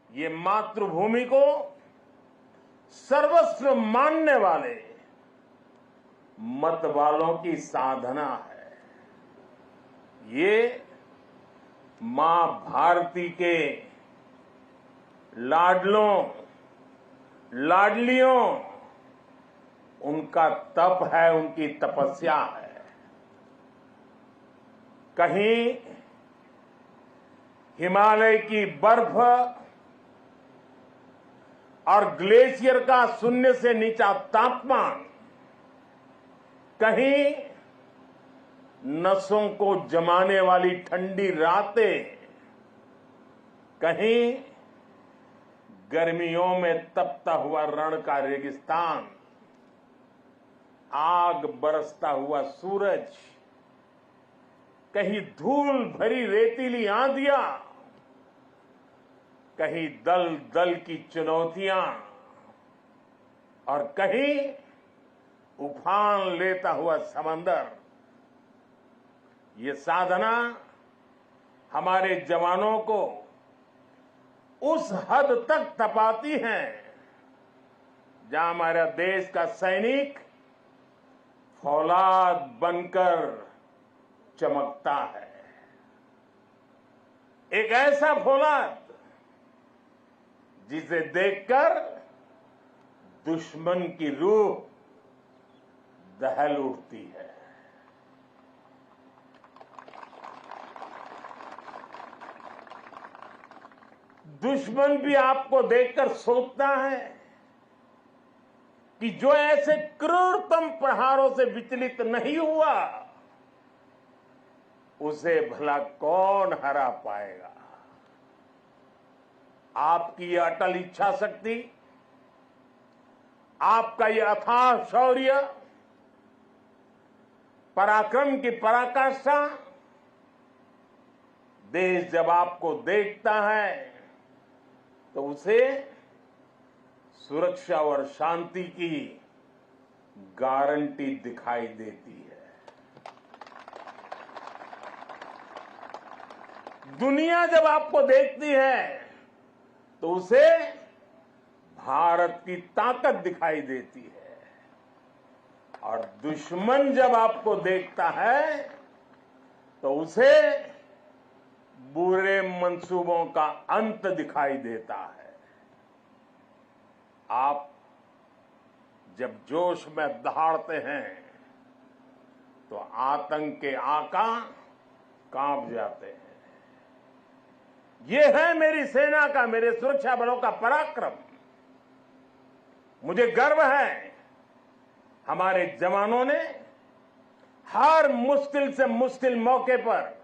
ये मातृभूमि को सर्वस्व मानने वाले मत वालों की साधना है। ये मां भारती के लाडलों लाडलियों उनका तप है, उनकी तपस्या है। कहीं हिमालय की बर्फ और ग्लेशियर का शून्य से नीचा तापमान, कहीं नसों को जमाने वाली ठंडी रातें, कहीं गर्मियों में तपता हुआ रण का रेगिस्तान, आग बरसता हुआ सूरज, कहीं धूल भरी रेतीली आंधियां, कहीं दल दल की चुनौतियां और कहीं उफान लेता हुआ समंदर। ये साधना हमारे जवानों को उस हद तक तपाती है जहां हमारा देश का सैनिक फौलाद बनकर चमकता है। एक ऐसा फौलाद जिसे देखकर दुश्मन की रूह दहल उठती है। दुश्मन भी आपको देखकर सोचता है कि जो ऐसे क्रूरतम प्रहारों से विचलित नहीं हुआ, उसे भला कौन हरा पाएगा। आपकी यह अटल इच्छा शक्ति, आपका यह अथाह शौर्य, पराक्रम की पराकाष्ठा, देश जब आपको देखता है तो उसे सुरक्षा और शांति की गारंटी दिखाई देती है। दुनिया जब आपको देखती है तो उसे भारत की ताकत दिखाई देती है, और दुश्मन जब आपको देखता है तो उसे बुरे मंसूबों का अंत दिखाई देता है। आप जब जोश में दहाड़ते हैं तो आतंक के आका कांप जाते हैं। यह है मेरी सेना का, मेरे सुरक्षा बलों का पराक्रम। मुझे गर्व है हमारे जवानों ने हर मुश्किल से मुश्किल मौके पर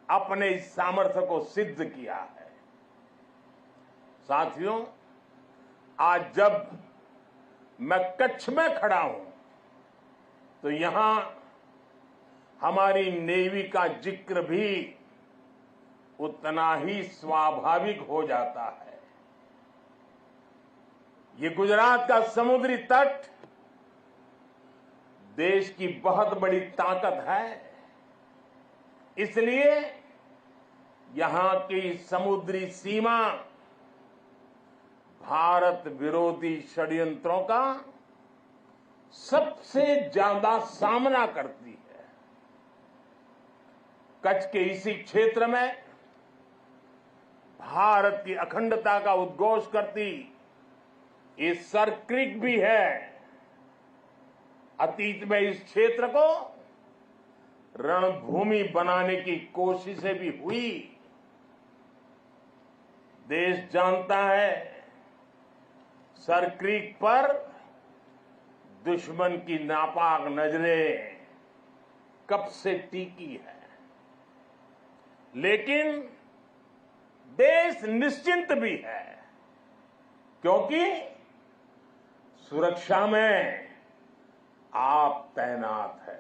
अपने इस सामर्थ्य को सिद्ध किया है। साथियों, आज जब मैं कच्छ में खड़ा हूं तो यहां हमारी नेवी का जिक्र भी उतना ही स्वाभाविक हो जाता है। ये गुजरात का समुद्री तट देश की बहुत बड़ी ताकत है, इसलिए यहां की समुद्री सीमा भारत विरोधी षड्यंत्रों का सबसे ज्यादा सामना करती है। कच्छ के इसी क्षेत्र में भारत की अखंडता का उद्घोष करती ये सर क्रीक भी है। अतीत में इस क्षेत्र को रणभूमि बनाने की कोशिशें भी हुई। देश जानता है सर क्रीक पर दुश्मन की नापाक नजरें कब से टिकी है, लेकिन देश निश्चिंत भी है क्योंकि सुरक्षा में आप तैनात हैं।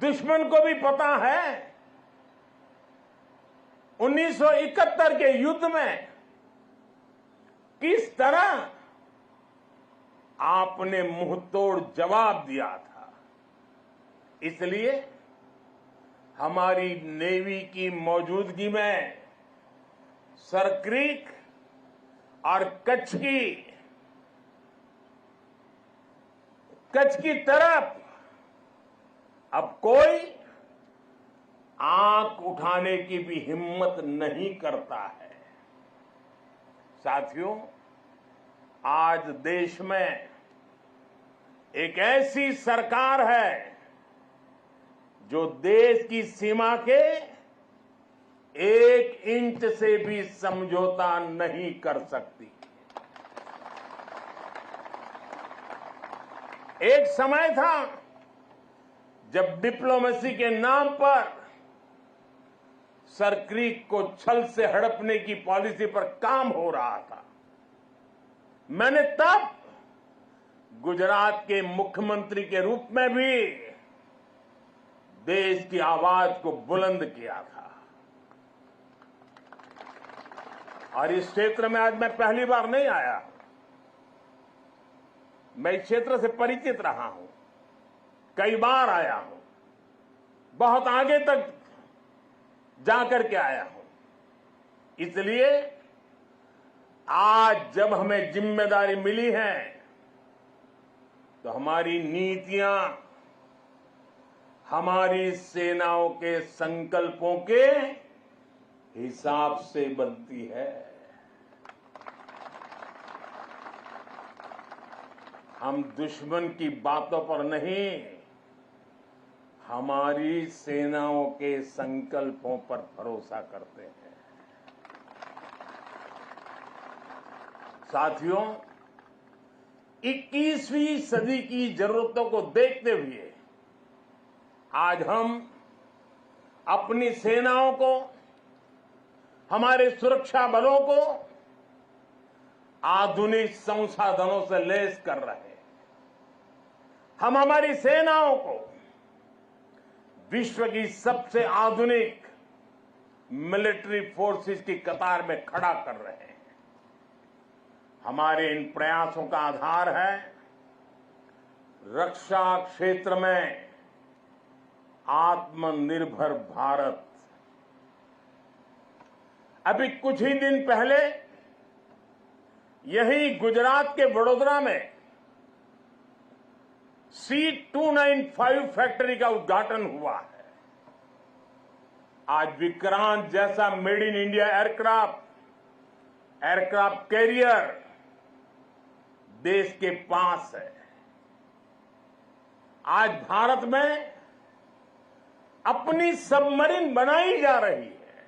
दुश्मन को भी पता है 1971 के युद्ध में किस तरह आपने मुंहतोड़ जवाब दिया था। इसलिए हमारी नेवी की मौजूदगी में सरक्रीक और कच्छ की तरफ अब कोई आंख उठाने की भी हिम्मत नहीं करता है। साथियों, आज देश में एक ऐसी सरकार है जो देश की सीमा के 1 इंच से भी समझौता नहीं कर सकती। एक समय था जब डिप्लोमेसी के नाम पर सरक्रीक को छल से हड़पने की पॉलिसी पर काम हो रहा था। मैंने तब गुजरात के मुख्यमंत्री के रूप में भी देश की आवाज को बुलंद किया था। और इस क्षेत्र में आज मैं पहली बार नहीं आया, मैं इस क्षेत्र से परिचित रहा हूं, कई बार आया हूं, बहुत आगे तक जाकर के आया हूं। इसलिए आज जब हमें जिम्मेदारी मिली है तो हमारी नीतियां हमारी सेनाओं के संकल्पों के हिसाब से बनती है। हम दुश्मन की बातों पर नहीं, हमारी सेनाओं के संकल्पों पर भरोसा करते हैं। साथियों, 21वीं सदी की जरूरतों को देखते हुए आज हम अपनी सेनाओं को, हमारे सुरक्षा बलों को आधुनिक संसाधनों से लैस कर रहे हैं। हम हमारी सेनाओं को विश्व की सबसे आधुनिक मिलिट्री फोर्सेस की कतार में खड़ा कर रहे हैं। हमारे इन प्रयासों का आधार है रक्षा क्षेत्र में आत्मनिर्भर भारत। अभी कुछ ही दिन पहले यही गुजरात के वडोदरा में C295 फैक्ट्री का उद्घाटन हुआ है। आज विक्रांत जैसा made in India aircraft carrier देश के पास है। आज भारत में अपनी सबमरीन बनाई जा रही है।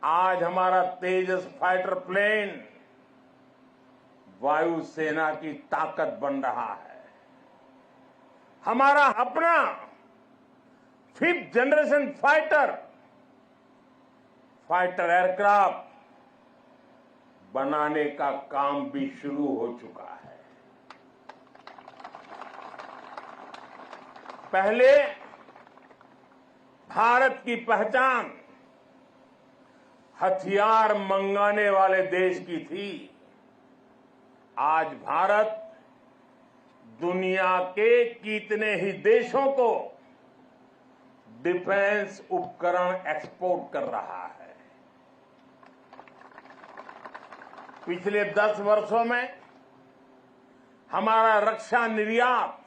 आज हमारा तेजस फाइटर प्लेन वायुसेना की ताकत बन रहा है। हमारा अपना 5th जनरेशन फाइटर एयरक्राफ्ट बनाने का काम भी शुरू हो चुका है। पहले भारत की पहचान हथियार मंगाने वाले देश की थी। आज भारत दुनिया के कितने ही देशों को डिफेंस उपकरण एक्सपोर्ट कर रहा है। पिछले 10 वर्षों में हमारा रक्षा निर्यात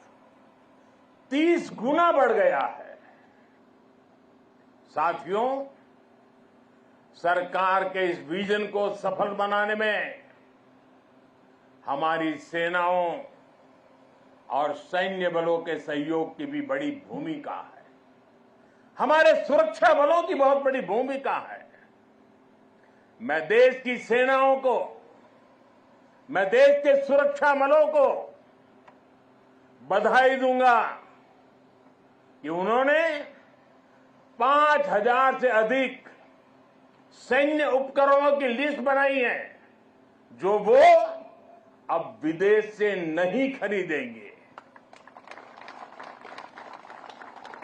30 गुना बढ़ गया है। साथियों, सरकार के इस विजन को सफल बनाने में हमारी सेनाओं और सैन्य बलों के सहयोग की भी बड़ी भूमिका है। हमारे सुरक्षा बलों की बहुत बड़ी भूमिका है। मैं देश की सेनाओं को, मैं देश के सुरक्षा बलों को बधाई दूंगा कि उन्होंने 5000 से अधिक सैन्य उपकरणों की लिस्ट बनाई है जो वो अब विदेश से नहीं खरीदेंगे।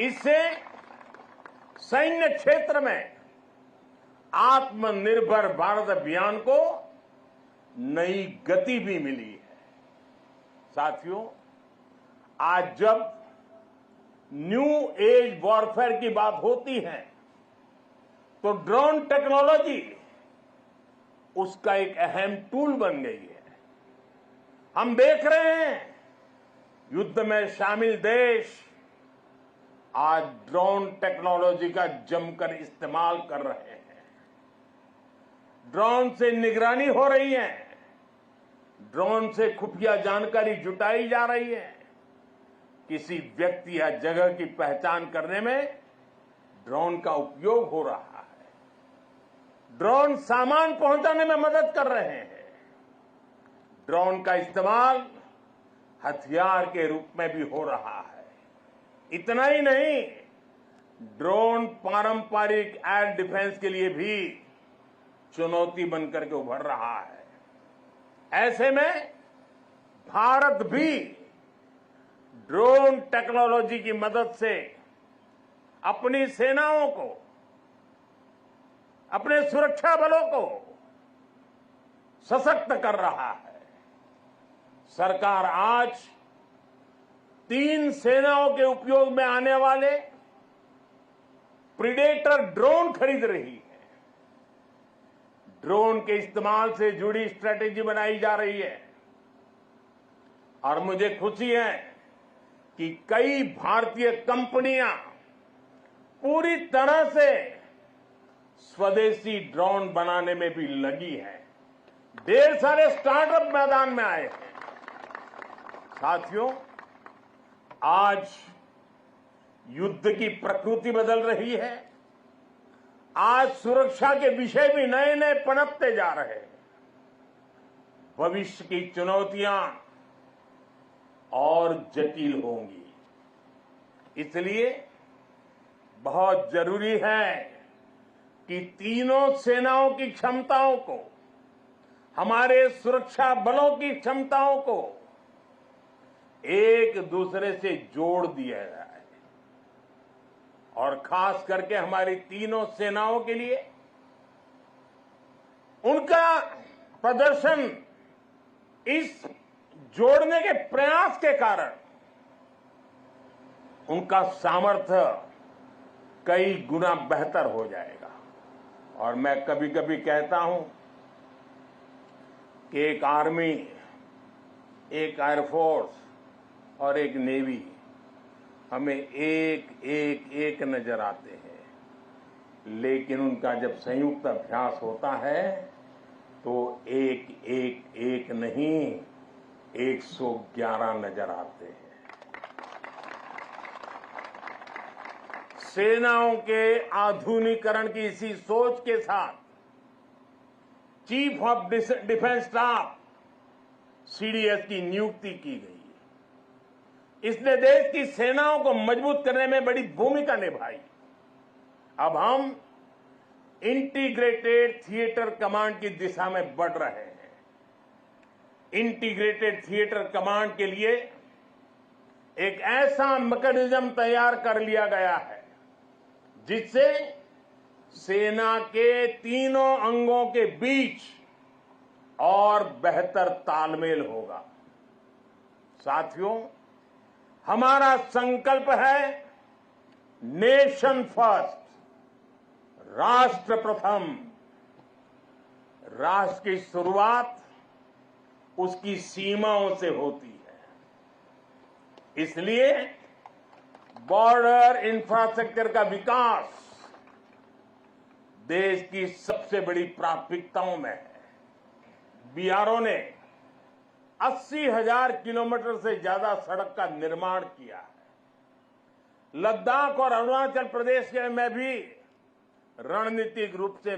इससे सैन्य क्षेत्र में आत्मनिर्भर भारत अभियान को नई गति भी मिली है। साथियों, आज जब न्यू एज वॉरफेयर की बात होती है तो ड्रोन टेक्नोलॉजी उसका एक अहम टूल बन गई है। हम देख रहे हैं युद्ध में शामिल देश आज ड्रोन टेक्नोलॉजी का जमकर इस्तेमाल कर रहे हैं। ड्रोन से निगरानी हो रही है, ड्रोन से खुफिया जानकारी जुटाई जा रही है, किसी व्यक्ति या जगह की पहचान करने में ड्रोन का उपयोग हो रहा है। ड्रोन सामान पहुंचाने में मदद कर रहे हैं। ड्रोन का इस्तेमाल हथियार के रूप में भी हो रहा है। इतना ही नहीं, ड्रोन पारंपरिक एयर डिफेंस के लिए भी चुनौती बनकर के उभर रहा है। ऐसे में भारत भी ड्रोन टेक्नोलॉजी की मदद से अपनी सेनाओं को, अपने सुरक्षा बलों को सशक्त कर रहा है। सरकार आज 3 सेनाओं के उपयोग में आने वाले प्रीडेटर ड्रोन खरीद रही है। ड्रोन के इस्तेमाल से जुड़ी स्ट्रेटेजी बनाई जा रही है और मुझे खुशी है कि कई भारतीय कंपनियां पूरी तरह से स्वदेशी ड्रोन बनाने में भी लगी हैं। ढेर सारे स्टार्टअप मैदान में आए हैं। साथियों, आज युद्ध की प्रकृति बदल रही है। आज सुरक्षा के विषय भी नए नए पनपते जा रहे हैं। भविष्य की चुनौतियां और जटिल होंगी। इसलिए बहुत जरूरी है कि तीनों सेनाओं की क्षमताओं को, हमारे सुरक्षा बलों की क्षमताओं को एक दूसरे से जोड़ दिया जाए और खास करके हमारी तीनों सेनाओं के लिए उनका प्रदर्शन इस जोड़ने के प्रयास के कारण उनका सामर्थ्य कई गुना बेहतर हो जाएगा। और मैं कभी कभी कहता हूं कि एक आर्मी, एक एयरफोर्स और एक नेवी हमें एक नजर आते हैं, लेकिन उनका जब संयुक्त अभ्यास होता है तो एक नहीं 111 नजर आते हैं। सेनाओं के आधुनिकीकरण की इसी सोच के साथ chief of defence staff CDS की नियुक्ति की गई। इसने देश की सेनाओं को मजबूत करने में बड़ी भूमिका निभाई। अब हम इंटीग्रेटेड थिएटर कमांड की दिशा में बढ़ रहे हैं। इंटीग्रेटेड थिएटर कमांड के लिए एक ऐसा मैकेनिज्म तैयार कर लिया गया है जिससे सेना के तीनों अंगों के बीच और बेहतर तालमेल होगा। साथियों, हमारा संकल्प है नेशन फर्स्ट, राष्ट्र प्रथम। राष्ट्र की शुरुआत उसकी सीमाओं से होती है। इसलिए बॉर्डर इंफ्रास्ट्रक्चर का विकास देश की सबसे बड़ी प्राथमिकताओं में है। बीआरओ ने 80,000 किलोमीटर से ज्यादा सड़क का निर्माण किया है। लद्दाख और अरुणाचल प्रदेश में भी रणनीतिक रूप से